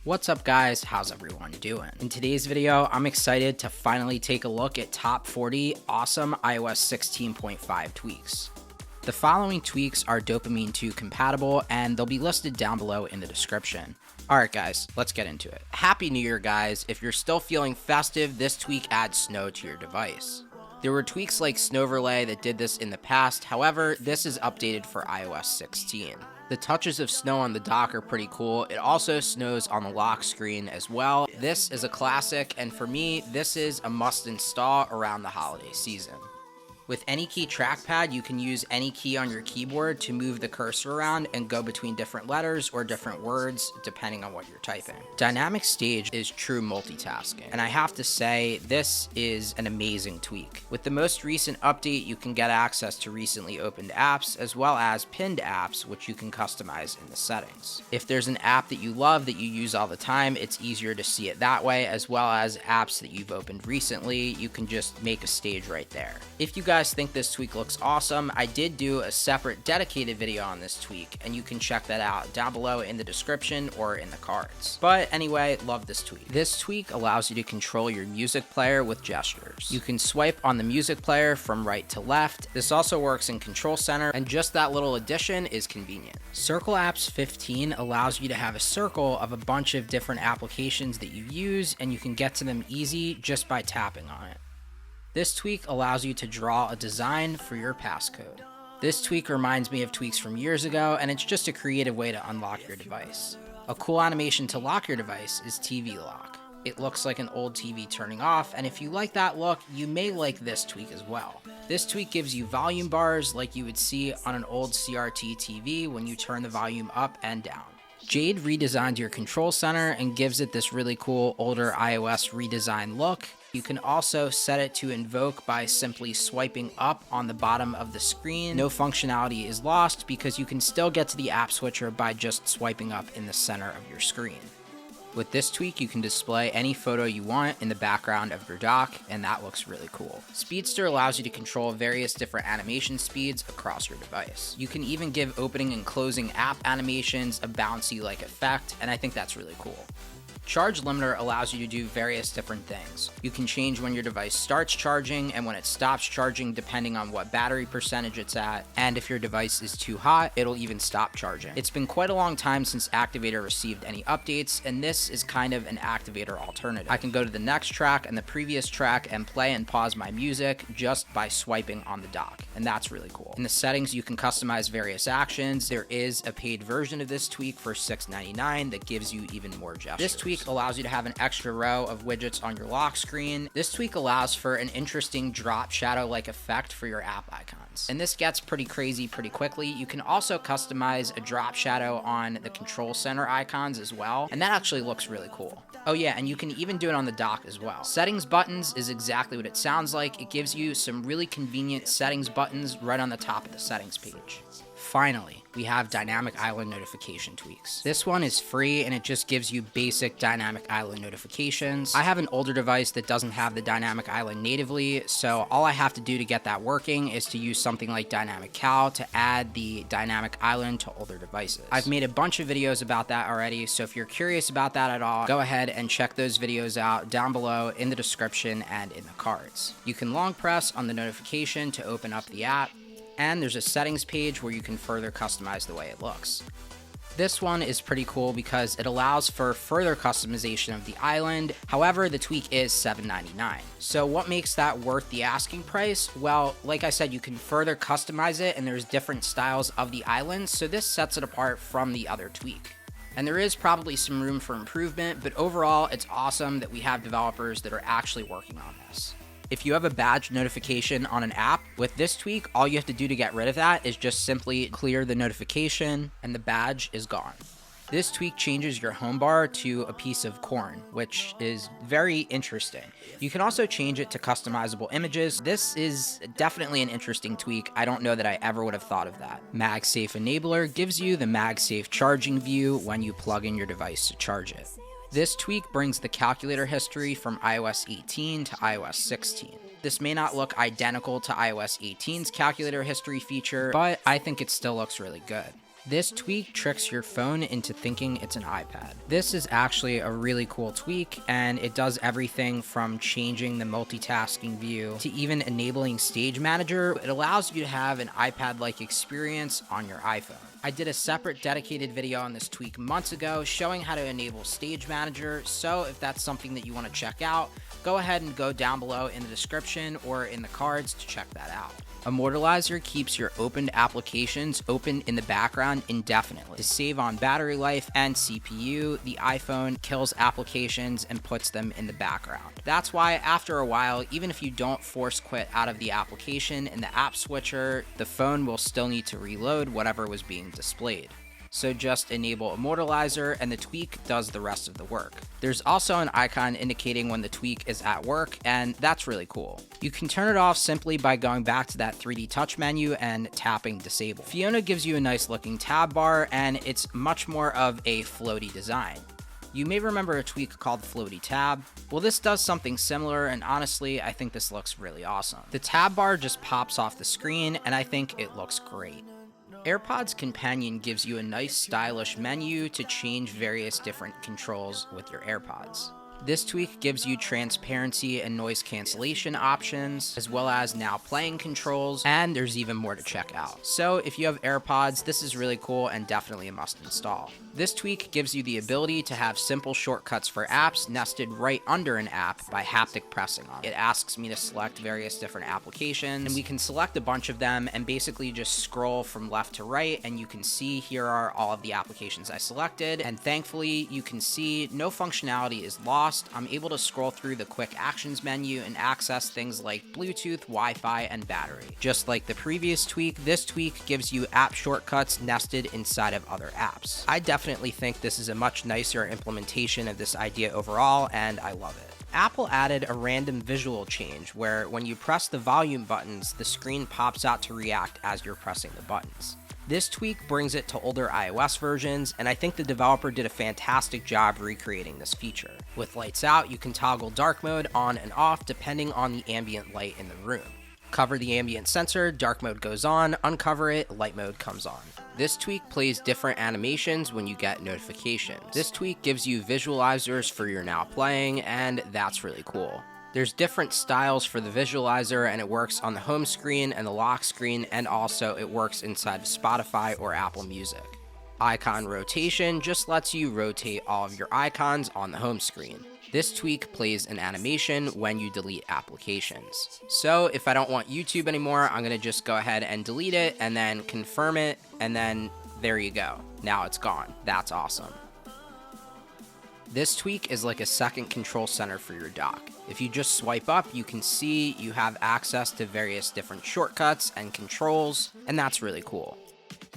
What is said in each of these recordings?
What's up guys, how's everyone doing? In today's video, I'm excited to finally take a look at top 40 awesome iOS 16.5 tweaks. The following tweaks are Dopamine 2 compatible and they'll be listed down below in the description. Alright guys, let's get into it. Happy New Year guys, if you're still feeling festive, this tweak adds snow to your device. There were tweaks like Snowverlay that did this in the past, however, this is updated for iOS 16. The touches of snow on the dock are pretty cool. It also snows on the lock screen as well. This is a classic, and for me, this is a must install around the holiday season. With AnyKeyTrackpad, you can use any key on your keyboard to move the cursor around and go between different letters or different words, depending on what you're typing. DynamicStage is true multitasking, and I have to say, this is an amazing tweak. With the most recent update, you can get access to recently opened apps, as well as pinned apps, which you can customize in the settings. If there's an app that you love that you use all the time, it's easier to see it that way, as well as apps that you've opened recently, you can just make a stage right there. If you guys think this tweak looks awesome, I did do a separate dedicated video on this tweak, and you can check that out down below in the description or in the cards. But anyway, love this tweak. This tweak allows you to control your music player with gestures. You can swipe on the music player from right to left. This also works in Control Center, and just that little addition is convenient. Circle Apps 15 allows you to have a circle of a bunch of different applications that you use, and you can get to them easy just by tapping on it. This tweak allows you to draw a design for your passcode. This tweak reminds me of tweaks from years ago, and it's just a creative way to unlock your device. A cool animation to lock your device is TVLock. It looks like an old TV turning off, and if you like that look, you may like this tweak as well. This tweak gives you volume bars like you would see on an old CRT TV when you turn the volume up and down. Jade redesigned your control center and gives it this really cool older iOS redesign look. You can also set it to invoke by simply swiping up on the bottom of the screen. No functionality is lost because you can still get to the app switcher by just swiping up in the center of your screen. With this tweak, you can display any photo you want in the background of your dock, and that looks really cool. Speedster allows you to control various different animation speeds across your device. You can even give opening and closing app animations a bouncy-like effect, and I think that's really cool. ChargeLimiter allows you to do various different things. You can change when your device starts charging and when it stops charging depending on what battery percentage it's at, and if your device is too hot, it'll even stop charging. It's been quite a long time since Activator received any updates, and this is kind of an Activator alternative. I can go to the next track and the previous track and play and pause my music just by swiping on the dock, and that's really cool. In the settings, you can customize various actions. There is a paid version of this tweak for $6.99 that gives you even more gestures. This tweak allows you to have an extra row of widgets on your lock screen. This tweak allows for an interesting drop shadow-like effect for your app icons. And this gets pretty crazy pretty quickly. You can also customize a drop shadow on the control center icons as well, and that actually looks really cool. Oh yeah, and you can even do it on the dock as well. Settings buttons is exactly what it sounds like. It gives you some really convenient settings buttons right on the top of the settings page. Finally, we have Dynamic Island notification tweaks. This one is free and it just gives you basic Dynamic Island notifications. I have an older device that doesn't have the Dynamic Island natively, so all I have to do to get that working is to use something like Dynamic Cal to add the Dynamic Island to older devices. I've made a bunch of videos about that already, so if you're curious about that at all, go ahead and check those videos out down below in the description and in the cards. You can long press on the notification to open up the app, and there's a settings page where you can further customize the way it looks. This one is pretty cool because it allows for further customization of the island. However, the tweak is $7.99. So what makes that worth the asking price? Well, like I said, you can further customize it and there's different styles of the island, so this sets it apart from the other tweak. And there is probably some room for improvement, but overall, it's awesome that we have developers that are actually working on this. If you have a badge notification on an app, with this tweak, all you have to do to get rid of that is just simply clear the notification and the badge is gone. This tweak changes your home bar to a piece of corn, which is very interesting. You can also change it to customizable images. This is definitely an interesting tweak. I don't know that I ever would have thought of that. MagSafeEnabler gives you the MagSafe charging view when you plug in your device to charge it. This tweak brings the calculator history from iOS 18 to iOS 16. This may not look identical to iOS 18's calculator history feature, but I think it still looks really good. This tweak tricks your phone into thinking it's an iPad. This is actually a really cool tweak, and it does everything from changing the multitasking view to even enabling Stage Manager. It allows you to have an iPad-like experience on your iPhone. I did a separate dedicated video on this tweak months ago showing how to enable Stage Manager, so if that's something that you want to check out, go ahead and go down below in the description or in the cards to check that out. Immortalizer keeps your opened applications open in the background indefinitely. To save on battery life and CPU, the iPhone kills applications and puts them in the background. That's why after a while, even if you don't force quit out of the application in the app switcher, the phone will still need to reload whatever was being displayed. So just enable Immortalizer and the tweak does the rest of the work. There's also an icon indicating when the tweak is at work, and that's really cool. You can turn it off simply by going back to that 3D touch menu and tapping disable. Fiona gives you a nice looking tab bar, and it's much more of a floaty design. You may remember a tweak called Floaty Tab. Well, this does something similar, and honestly, I think this looks really awesome. The tab bar just pops off the screen, and I think it looks great. AirpodsCompanion gives you a nice stylish menu to change various different controls with your AirPods. This tweak gives you transparency and noise cancellation options, as well as now playing controls, and there's even more to check out. So if you have AirPods, this is really cool and definitely a must install. This tweak gives you the ability to have simple shortcuts for apps nested right under an app by haptic pressing on it. It asks me to select various different applications, and we can select a bunch of them and basically just scroll from left to right, and you can see here are all of the applications I selected, and thankfully you can see no functionality is lost. I'm able to scroll through the quick actions menu and access things like Bluetooth, Wi-Fi, and battery. Just like the previous tweak, this tweak gives you app shortcuts nested inside of other apps. I definitely think this is a much nicer implementation of this idea overall, and I love it. Apple added a random visual change where when you press the volume buttons, the screen pops out to react as you're pressing the buttons. This tweak brings it to older iOS versions, and I think the developer did a fantastic job recreating this feature. With lights out, you can toggle dark mode on and off depending on the ambient light in the room. Cover the ambient sensor, dark mode goes on, uncover it, light mode comes on. This tweak plays different animations when you get notifications. This tweak gives you visualizers for your Now Playing, and that's really cool. There's different styles for the visualizer, and it works on the home screen and the lock screen, and also it works inside of Spotify or Apple Music. Icon rotation just lets you rotate all of your icons on the home screen. This tweak plays an animation when you delete applications. So if I don't want YouTube anymore, I'm going to just go ahead and delete it and then confirm it, and then there you go. Now it's gone. That's awesome. This tweak is like a second control center for your dock. If you just swipe up, you can see you have access to various different shortcuts and controls, and that's really cool.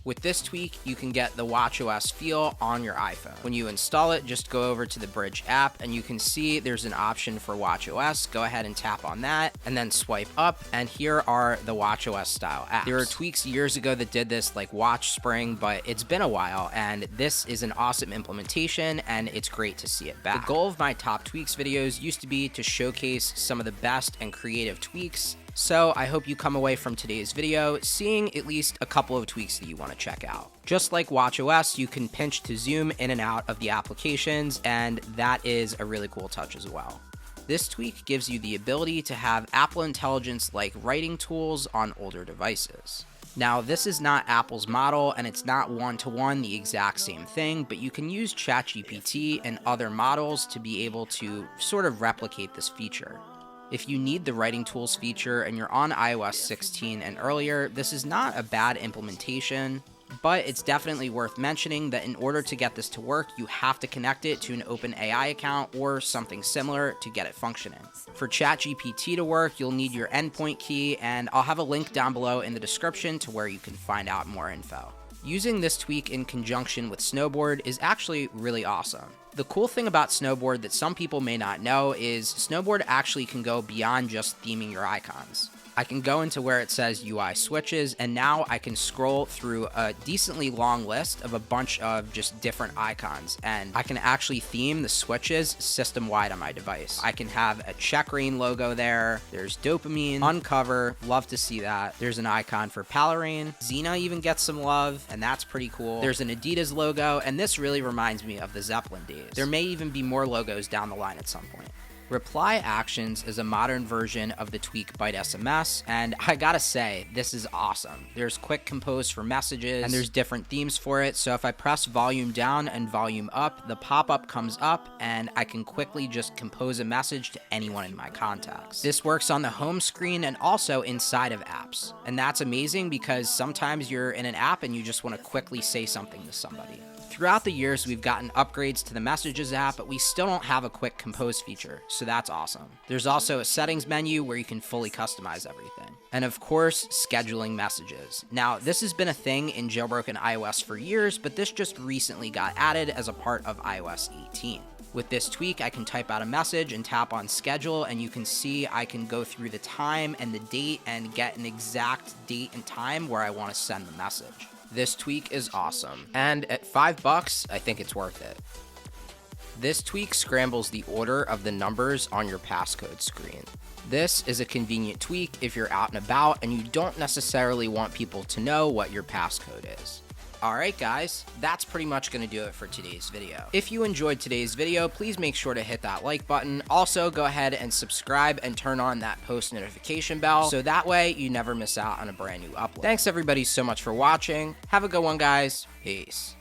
With this tweak, you can get the watchOS feel on your iPhone. When you install it, just go over to the Bridge app, and you can see there's an option for watchOS. Go ahead and tap on that, and then swipe up, and here are the watchOS style apps. There were tweaks years ago that did this, like Watch Spring, but it's been a while, and this is an awesome implementation, and it's great to see it back. The goal of my top tweaks videos used to be to showcase some of the best and creative tweaks, so I hope you come away from today's video seeing at least a couple of tweaks that you want to check out. Just like watchOS, you can pinch to zoom in and out of the applications, and that is a really cool touch as well. This tweak gives you the ability to have Apple Intelligence like writing tools on older devices. Now, this is not Apple's model, and it's not one-to-one the exact same thing, but you can use ChatGPT and other models to be able to sort of replicate this feature. If you need the writing tools feature and you're on iOS 16 and earlier, this is not a bad implementation, but it's definitely worth mentioning that in order to get this to work, you have to connect it to an OpenAI account or something similar to get it functioning. For ChatGPT to work, you'll need your endpoint key, and I'll have a link down below in the description to where you can find out more info. Using this tweak in conjunction with Snowboard is actually really awesome. The cool thing about Snowboard that some people may not know is Snowboard actually can go beyond just theming your icons. I can go into where it says UI switches, and now I can scroll through a decently long list of a bunch of just different icons, and I can actually theme the switches system-wide on my device. I can have a check-rain logo there. There's Dopamine, Uncover, love to see that. There's an icon for Palarain. Xena even gets some love, and that's pretty cool. There's an Adidas logo, and this really reminds me of the Zeppelin days. There may even be more logos down the line at some point. Reply Actions is a modern version of the tweak Byte SMS, and I gotta say, this is awesome. There's quick compose for messages, and there's different themes for it, so if I press volume down and volume up, the pop-up comes up, and I can quickly just compose a message to anyone in my contacts. This works on the home screen and also inside of apps, and that's amazing because sometimes you're in an app and you just want to quickly say something to somebody. Throughout the years, we've gotten upgrades to the Messages app, but we still don't have a quick compose feature, so that's awesome. There's also a settings menu where you can fully customize everything. And of course, scheduling messages. Now, this has been a thing in jailbroken iOS for years, but this just recently got added as a part of iOS 18. With this tweak, I can type out a message and tap on schedule, and you can see I can go through the time and the date and get an exact date and time where I want to send the message. This tweak is awesome, and at $5, I think it's worth it. This tweak scrambles the order of the numbers on your passcode screen. This is a convenient tweak if you're out and about and you don't necessarily want people to know what your passcode is. Alright guys, that's pretty much going to do it for today's video. If you enjoyed today's video, please make sure to hit that like button. Also, go ahead and subscribe and turn on that post notification bell so that way you never miss out on a brand new upload. Thanks everybody so much for watching. Have a good one guys. Peace.